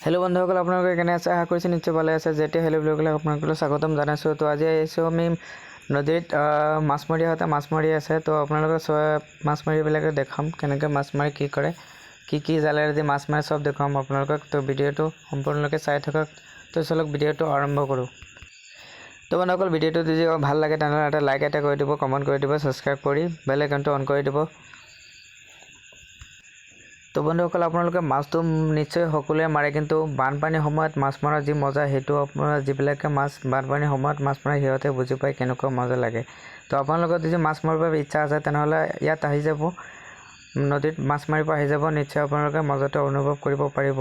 hello बंधुসকল আপোনালোকে কেনে আছে আশা কৰিছো নিশ্চয় ভালে আছে জেটিয়া হেল্ল ব্লগলৈ আপোনালোকক স্বাগতম জনাইছো তো আজি আহিছো আমি নদীত মাছ মাৰি আছে তো আপোনালোকক মাছ মাৰিবিলাকে দেখাম কেনেকৈ মাছ মাৰি কি কৰে কি জালেৰে দি মাছ মাৰে সব দেখাম আপোনালোকক তো ভিডিওটো সম্পূৰ্ণলৈকে চাই থাকক তো চলক ভিডিওটো আৰম্ভ কৰো তো বন্ধুসকল ভিডিওটো যদি ভাল লাগে তেনেহলে এটা লাইক এটা কৰি দিব কমেন্ট কৰি দিব সাবস্ক্ৰাইব কৰি বেল আইকনটো অন কৰি দিব তো বন্ধুসকল আপোনালোকে মাছটো নিশ্চয় সকলোৱে মাৰে কিন্তু বানপানীৰ সময়ত মাছ মাৰাৰ যি মজা হেতু আপোনাৰ যিবিলাকে মাছ বানপানীৰ সময়ত মাছ মাৰে হিয়তে বুজি পায় কেনেকুৱা মজা লাগে তো আপোনালোকৰ যদি মাছ মাৰিবৰ ইচ্ছা আছে তেনেহলে ইয়াত আহি যাব নদীত মাছ মাৰিব আহি যাব নিশ্চয় আপোনালোকে মজাটো অনুভৱ কৰিব পাৰিব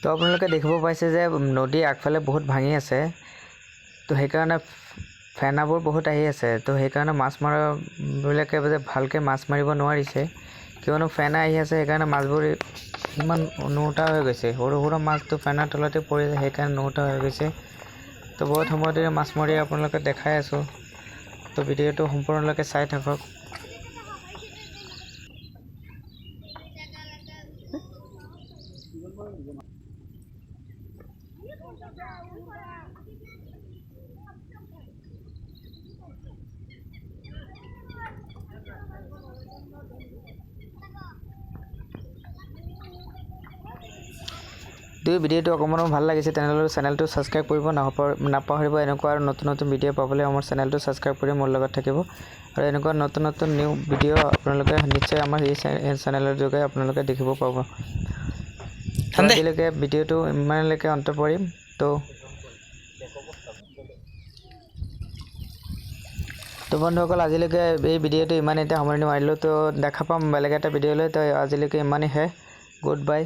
তো আপোনালোকে দেখিব পাইছে যে নদী আগফালে বহুত ভাঙি আছে তো সেইকাৰণে ফেনাবোৰ বহুত আহি আছে তো সেইকাৰণে মাছ মাৰাবিলাকে ভালকৈ মাছ মাৰিব নোৱাৰিছে কিয়নো ফেনা আহি আছে সেইকাৰণে মাছবোৰ ইমান নুটা হৈ গৈছে সৰু সৰু মাছটো ফেনাৰ তলতে পৰি আছে সেইকাৰণে নুটা হৈ গৈছে তো বহুত সময় ধৰি মাছ মাৰি আপোনালোকে দেখাই আছো তো ভিডিওটো সম্পূৰ্ণলৈকে চাই থাকক যদি ভিডিওটো অকমান ভাল লাগিছে তেনেহলে চেনেলটো সাবস্ক্ৰাইব কৰিব নাপাহৰিব এনেকুৱা আৰু নতুন নতুন ভিডিও পাবলৈ আমাৰ চেনেলটো সাবস্ক্ৰাইব কৰি মোৰ লগত থাকিব আৰু এনেকুৱা নতুন নতুন নিউ ভিডিও আপোনালোকে নিশ্চয় আমাৰ এই চেনেলৰ যোগে আপোনালোকে দেখিব পাব আজিলৈকে ভিডিওটো ইমানলৈকে অন্ত পৰিম তো বন্ধুসকল আজিলৈকে এই ভিডিওটো ইমান এটা সামৰণি মাৰিলো তো দেখা পাম বেলেগ এটা ভিডিওলৈ তো আজিলৈকে ইমানেই হে গুড বাই